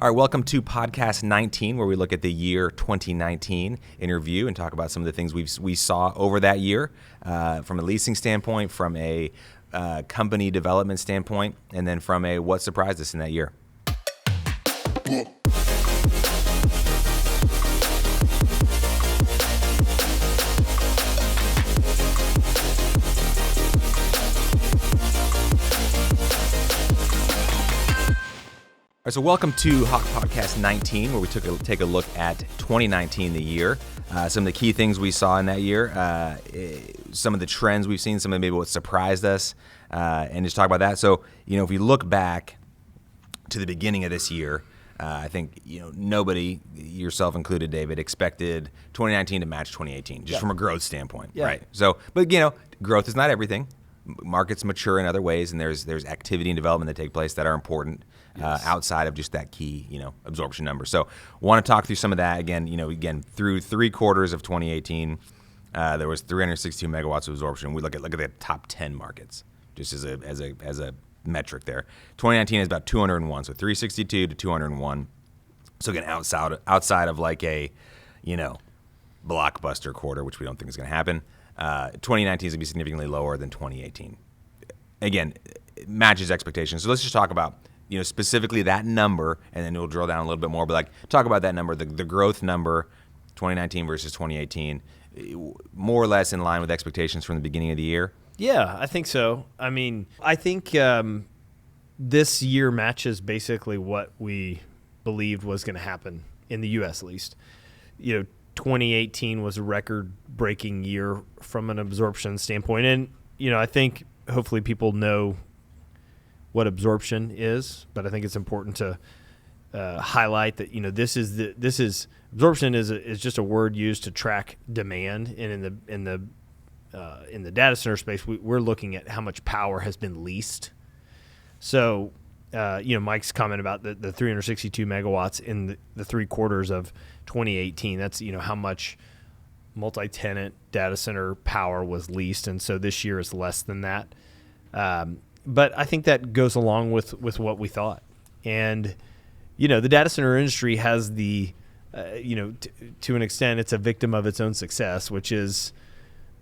All right, welcome to podcast 19, where we look at the year 2019 in review and talk about some of the things we saw over that year from a leasing standpoint, from a company development standpoint, and then from a what surprised us in that year. All right, so welcome to Hawk Podcast 19, where we take a look at 2019, the year. Some of the key things we saw in that year, some of the trends we've seen, some of maybe what surprised us, and just talk about that. So, if we look back to the beginning of this year, I think, nobody, yourself included, David, expected 2019 to match 2018, just from a growth standpoint, right? So, but, growth is not everything. Markets mature in other ways, and there's activity and development that take place that are important outside of just that key, absorption number. So, want to talk through some of that again. Through 3 quarters of 2018, there was 362 megawatts of absorption. We look at the top 10 markets, just as a metric there. 2019 is about 201, so 362 to 201. So again, outside of like a, blockbuster quarter, which we don't think is going to happen. 2019 is going to be significantly lower than 2018. Again, it matches expectations. So let's just talk about, specifically that number, and then we'll drill down a little bit more. But talk about that number, the growth number, 2019 versus 2018, more or less in line with expectations from the beginning of the year. Yeah, I think so. I think this year matches basically what we believed was going to happen in the U.S. at least. 2018 was a record-breaking year from an absorption standpoint. And, I think hopefully people know what absorption is, but I think it's important to highlight that, absorption is just a word used to track demand. And in the data center space, we're looking at how much power has been leased. So, Mike's comment about the 362 megawatts in the 3 quarters of 2018, that's, how much multi-tenant data center power was leased. And so this year is less than that. But I think that goes along with what we thought. And, the data center industry has to an extent, it's a victim of its own success, which is,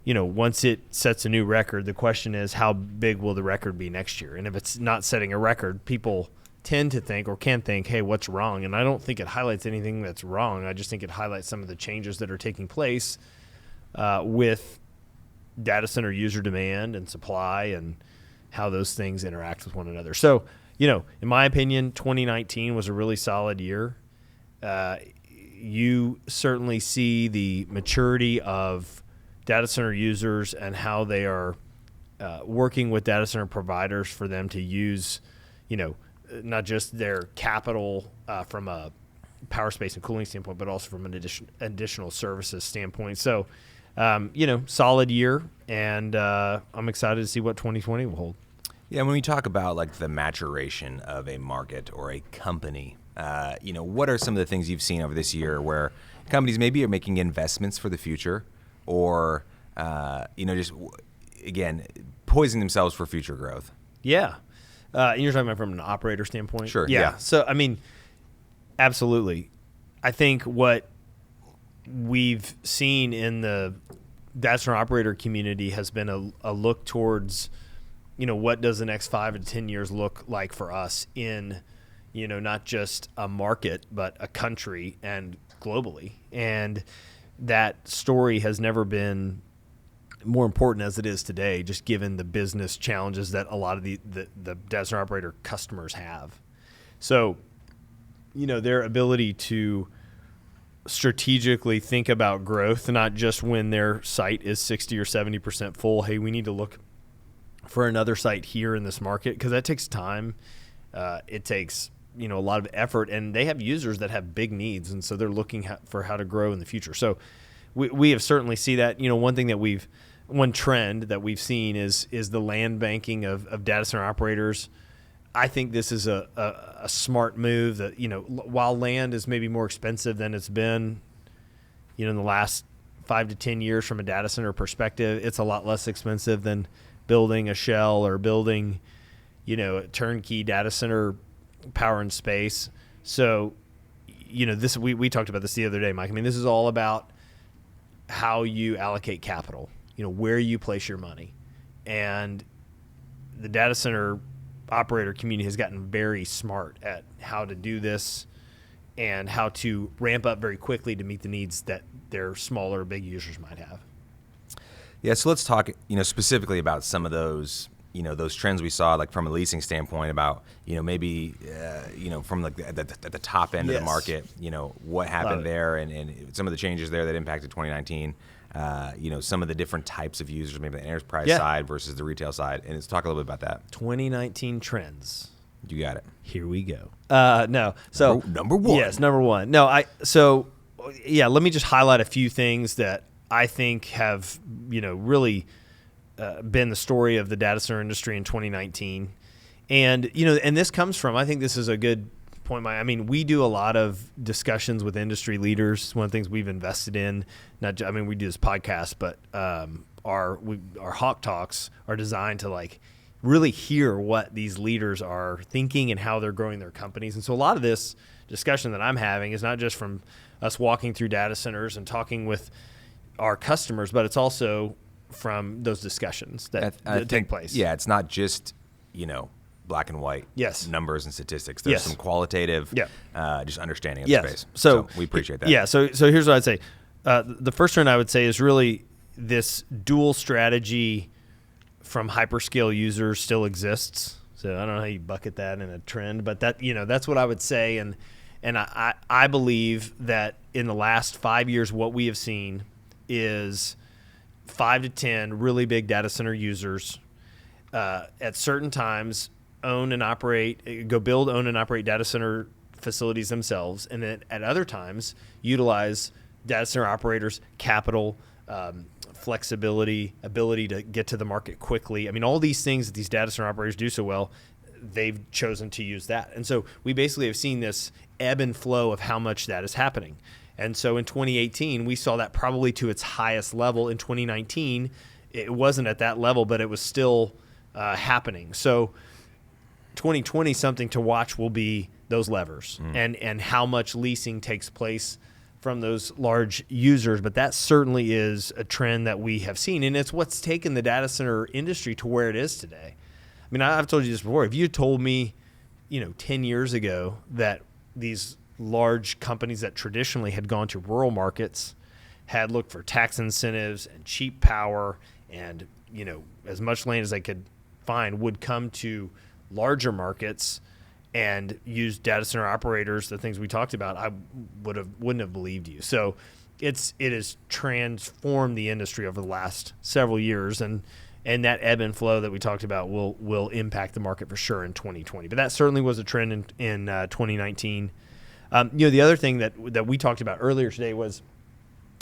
once it sets a new record, the question is how big will the record be next year? And if it's not setting a record, people tend to think or can think, hey, what's wrong? And I don't think it highlights anything that's wrong. I just think it highlights some of the changes that are taking place with data center user demand and supply and how those things interact with one another. So, in my opinion, 2019 was a really solid year. You certainly see the maturity of data center users and how they are working with data center providers for them to use, not just their capital from a power, space, and cooling standpoint, but also from an additional services standpoint. So, solid year, and I'm excited to see what 2020 will hold. Yeah, when we talk about the maturation of a market or a company, what are some of the things you've seen over this year where companies maybe are making investments for the future, or just again poising themselves for future growth? Yeah, and you're talking about from an operator standpoint. Sure. Yeah. So absolutely. I think what we've seen in the data center operator community has been a look towards, what does the next 5 to 10 years look like for us in, not just a market but a country and globally. And that story has never been more important as it is today, just given the business challenges that a lot of the data center operator customers have. So, their ability to strategically think about growth, not just when their site is 60 or 70% full. Hey, we need to look for another site here in this market, because that takes time. It takes a lot of effort, and they have users that have big needs, and so they're looking for how to grow in the future. So we have certainly see that. One trend that we've seen is the land banking of data center operators. I think this is a smart move that, while land is maybe more expensive than it's been, in the last 5 to 10 years from a data center perspective, it's a lot less expensive than building a shell or building, a turnkey data center power and space. So, this we talked about this the other day, Mike. I mean, this is all about how you allocate capital, where you place your money. And the data center operator community has gotten very smart at how to do this and how to ramp up very quickly to meet the needs that their smaller, big users might have. Yeah, so let's talk, specifically about some of those, those trends we saw, like from a leasing standpoint, about, maybe, from like at the top end of the market, what happened there, and some of the changes there that impacted 2019. Some of the different types of users, maybe the enterprise side versus the retail side, and let's talk a little bit about that. 2019 trends. You got it. Here we go. No, so number one. Yes, number one. No, let me just highlight a few things that I think have, really been the story of the data center industry in 2019. And, and this comes from, I think this is a good point. I mean, we do a lot of discussions with industry leaders. It's one of the things we've invested in. We do this podcast, but our Hawk Talks are designed to really hear what these leaders are thinking and how they're growing their companies. And so a lot of this discussion that I'm having is not just from us walking through data centers and talking with our customers, but it's also from those discussions that take place. Yeah, it's not just, black and white numbers and statistics. There's some qualitative just understanding of the space. So we appreciate that. Yeah, so here's what I'd say. The first trend I would say is really this dual strategy from hyperscale users still exists. So I don't know how you bucket that in a trend, but that's what I would say. And I believe that in the last 5 years, what we have seen is 5 to 10 really big data center users at certain times own and operate data center facilities themselves, and then at other times utilize data center operators' capital, flexibility, ability to get to the market quickly. I mean, all these things that these data center operators do so well, they've chosen to use that. And so we basically have seen this ebb and flow of how much that is happening. And so in 2018, we saw that probably to its highest level. In 2019, it wasn't at that level, but it was still happening. So 2020, something to watch will be those levers and how much leasing takes place from those large users. But that certainly is a trend that we have seen, and it's what's taken the data center industry to where it is today. I mean, I've told you this before. If you told me, 10 years ago that these large companies that traditionally had gone to rural markets had looked for tax incentives and cheap power and, as much land as they could find would come to larger markets and use data center operators, the things we talked about, I wouldn't have believed you. So it has transformed the industry over the last several years, and that ebb and flow that we talked about will impact the market for sure in 2020. But that certainly was a trend in 2019. The other thing that we talked about earlier today was,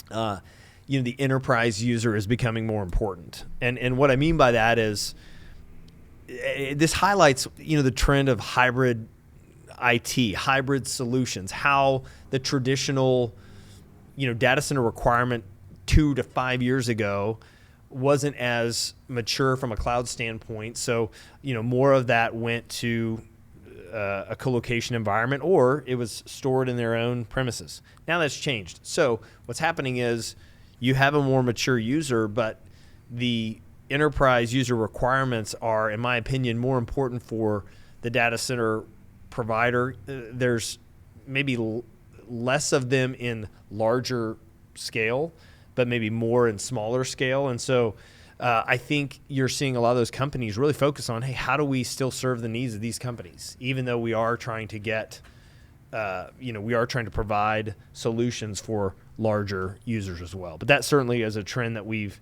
the enterprise user is becoming more important. And what I mean by that is this highlights, the trend of hybrid IT, hybrid solutions, how the traditional, data center requirement 2 to 5 years ago wasn't as mature from a cloud standpoint. So, more of that went to a co-location environment, or it was stored in their own premises. Now that's changed. So what's happening is you have a more mature user, but the enterprise user requirements are, in my opinion, more important for the data center provider. There's maybe less of them in larger scale, but maybe more in smaller scale. And so I think you're seeing a lot of those companies really focus on, hey, how do we still serve the needs of these companies, even though we are trying to get, we are trying to provide solutions for larger users as well. But that certainly is a trend that we've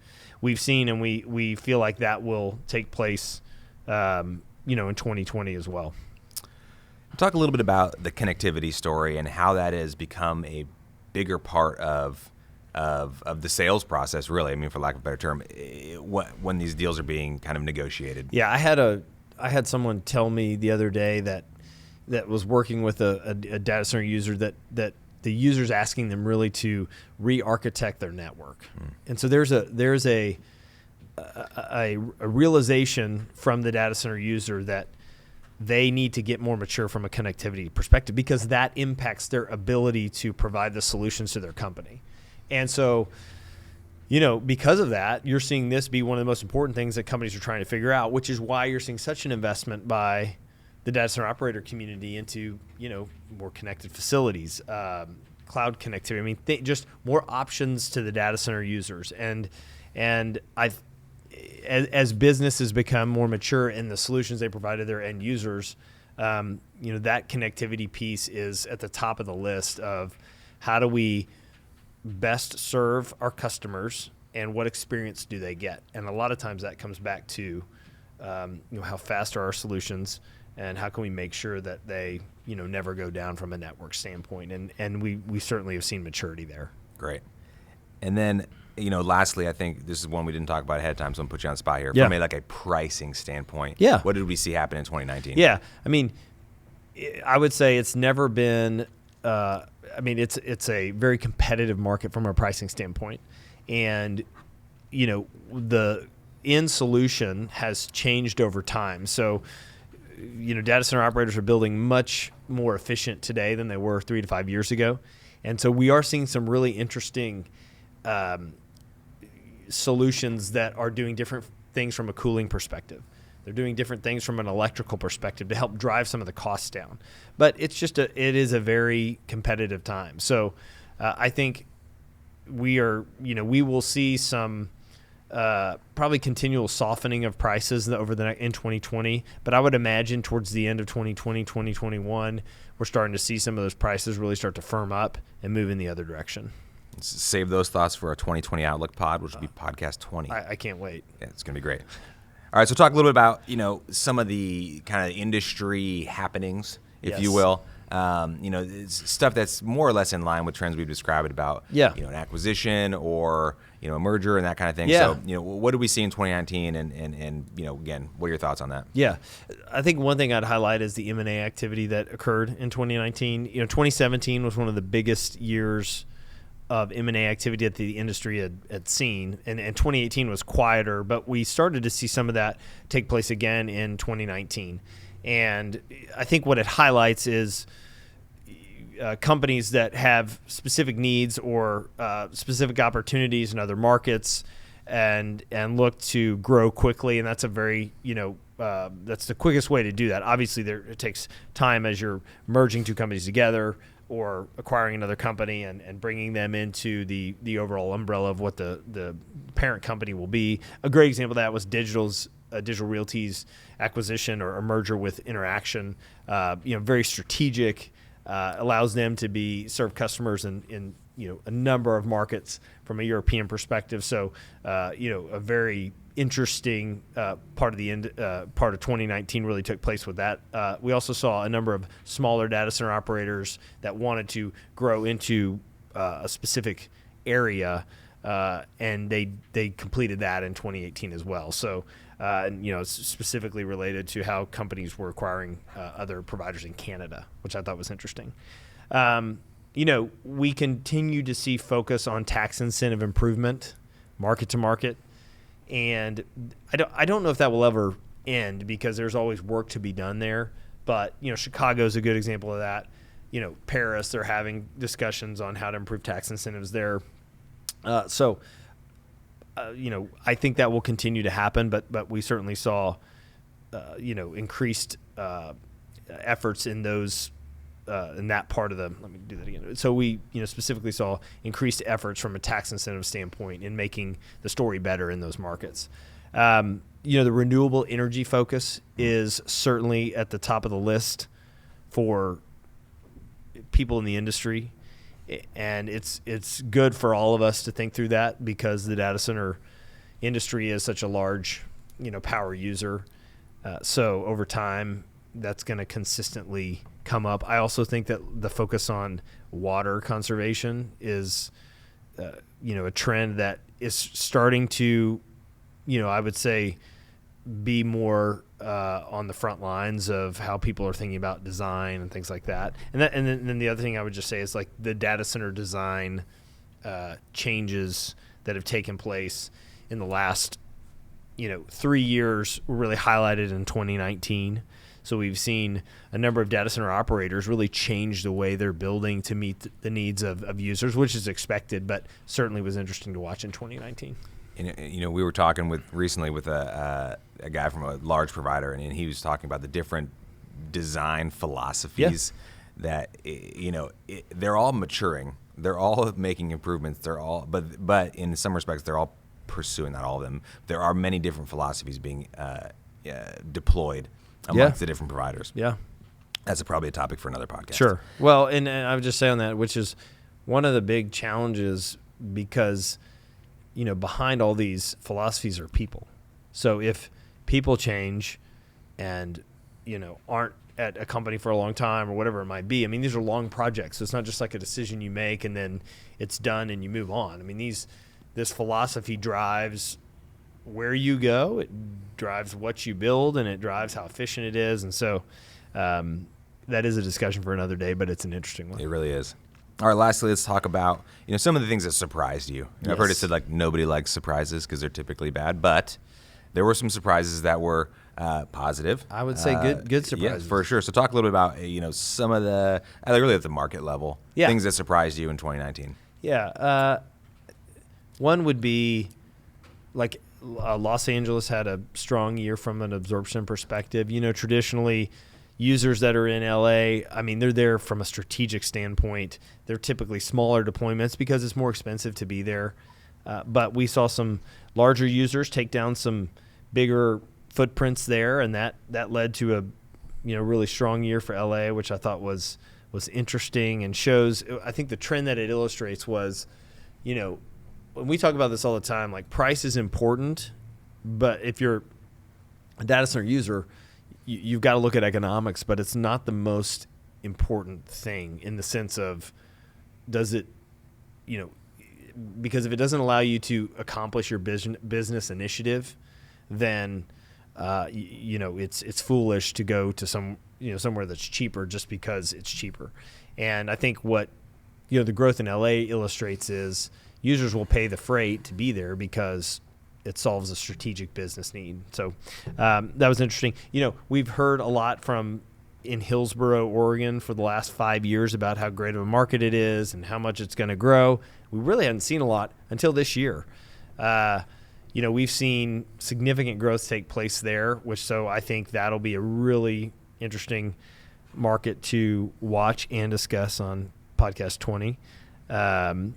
seen, and we feel like that will take place, in 2020 as well. Talk a little bit about the connectivity story and how that has become a bigger part of the sales process, really. I mean, for lack of a better term, when these deals are being kind of negotiated. Yeah, I had someone tell me the other day that was working with a data center user that the user's asking them really to re-architect their network. And so there's a realization from the data center user that they need to get more mature from a connectivity perspective, because that impacts their ability to provide the solutions to their company. And so, because of that, you're seeing this be one of the most important things that companies are trying to figure out, which is why you're seeing such an investment by the data center operator community into, more connected facilities, cloud connectivity. I mean, just more options to the data center users. And as businesses become more mature in the solutions they provide to their end users, that connectivity piece is at the top of the list of how do we best serve our customers and what experience do they get. And a lot of times that comes back to how fast are our solutions and how can we make sure that they never go down from a network standpoint. And we certainly have seen maturity there. Great. And then lastly, I think this is one we didn't talk about ahead of time, so I'm going to put you on the spot here. Yeah. From a pricing standpoint, yeah. What did we see happen in 2019? Yeah. I mean, I would say it's never been it's a very competitive market from a pricing standpoint. And, the end solution has changed over time. So, data center operators are building much more efficient today than they were 3 to 5 years ago. And so we are seeing some really interesting solutions that are doing different things from a cooling perspective. They're doing different things from an electrical perspective to help drive some of the costs down. But it is a very competitive time. So I think we will see some probably continual softening of prices in 2020. But I would imagine towards the end of 2020, 2021, we're starting to see some of those prices really start to firm up and move in the other direction. Save those thoughts for our 2020 Outlook pod, which will be podcast 20. I can't wait. Yeah, it's going to be great. All right, so talk a little bit about some of the kind of industry happenings, if you will. It's stuff that's more or less in line with trends we've described about an acquisition or a merger and that kind of thing. Yeah. So what did we see in 2019 and again, what are your thoughts on that? Yeah, I think one thing I'd highlight is the M&A activity that occurred in 2019. 2017 was one of the biggest years of M&A activity that the industry had seen, and 2018 was quieter, but we started to see some of that take place again in 2019. And I think what it highlights is companies that have specific needs or specific opportunities in other markets and look to grow quickly, and that's a very that's the quickest way to do that. Obviously, it takes time as you're merging two companies together or acquiring another company and bringing them into the overall umbrella of what the parent company will be. A great example of that was Digital Realty's acquisition or a merger with Interaction. Very strategic, allows them to serve customers in a number of markets from a European perspective. So, a very interesting part of 2019 really took place with that. We also saw a number of smaller data center operators that wanted to grow into a specific area, and they completed that in 2018 as well. So, specifically related to how companies were acquiring other providers in Canada, which I thought was interesting. We continue to see focus on tax incentive improvement, market to market. And I don't know if that will ever end because there's always work to be done there. But, Chicago is a good example of that. Paris, they're having discussions on how to improve tax incentives there. I think that will continue to happen. But we certainly saw, increased efforts in those in that part of let me do that again. So we, specifically saw increased efforts from a tax incentive standpoint in making the story better in those markets. The renewable energy focus is certainly at the top of the list for people in the industry. And it's good for all of us to think through that because the data center industry is such a large, power user. So over time, that's going to consistently come up. I also think that the focus on water conservation is, a trend that is starting to, I would say, be more on the front lines of how people are thinking about design and things like that. And then the other thing I would just say is like the data center design changes that have taken place in the last 3 years were really highlighted in 2019. So we've seen a number of data center operators really change the way they're building to meet the needs of users, which is expected, but certainly was interesting to watch in 2019. And, we were talking recently with a guy from a large provider, and he was talking about the different design philosophies that they're all maturing. They're all making improvements. They're all, but in some respects, they're all pursuing, not all of them. There are many different philosophies being deployed amongst the different providers. Yeah, that's probably a topic for another podcast. Sure. Well, and I would just say on that, which is one of the big challenges, because behind all these philosophies are people. So if people change and aren't at a company for a long time or whatever it might be, I mean, these are long projects. So it's not just like a decision you make and then it's done and you move on. I mean, this philosophy drives where you go, it drives what you build, and it drives how efficient it is. And so that is a discussion for another day, but it's an interesting one. It really is. All right, lastly, let's talk about some of the things that surprised you. Yes. I've heard it said like nobody likes surprises because they're typically bad, but there were some surprises that were positive. I would say good surprises. Yeah, for sure. So talk a little bit about some of the really at the market level things that surprised you in 2019. Yeah, one would be like Los Angeles had a strong year from an absorption perspective. Traditionally, users that are in LA, I mean, they're there from a strategic standpoint. They're typically smaller deployments because it's more expensive to be there. But we saw some larger users take down some bigger footprints there, and that led to a really strong year for LA, which I thought was interesting and shows. I think the trend that it illustrates was, when we talk about this all the time, like price is important, but if you're a data center user, you've got to look at economics, but it's not the most important thing in the sense of does it, because if it doesn't allow you to accomplish your business initiative, then it's foolish to go to somewhere that's cheaper just because it's cheaper. And I think what the growth in LA illustrates is users will pay the freight to be there because it solves a strategic business need. So that was interesting. We've heard a lot in Hillsboro, Oregon for the last 5 years about how great of a market it is and how much it's going to grow. We really hadn't seen a lot until this year. We've seen significant growth take place there, so I think that'll be a really interesting market to watch and discuss on podcast 20. I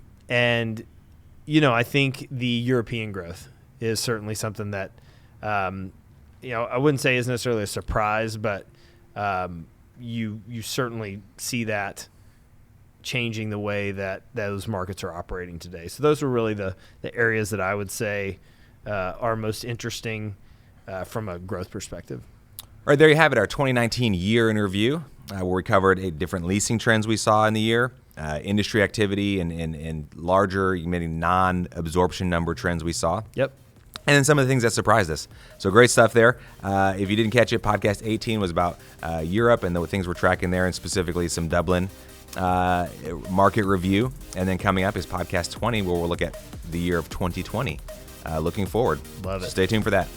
think the European growth is certainly something that, I wouldn't say is necessarily a surprise, but you certainly see that changing the way that those markets are operating today. So those are really the areas that I would say are most interesting from a growth perspective. All right, there you have it, our 2019 year in review, where we covered different leasing trends we saw in the year, industry activity, and larger, maybe non-absorption number trends we saw. Yep. And then some of the things that surprised us. So great stuff there. If you didn't catch it, podcast 18 was about Europe and the things we're tracking there, and specifically some Dublin market review. And then coming up is podcast 20, where we'll look at the year of 2020. Looking forward. Love it. Stay tuned for that.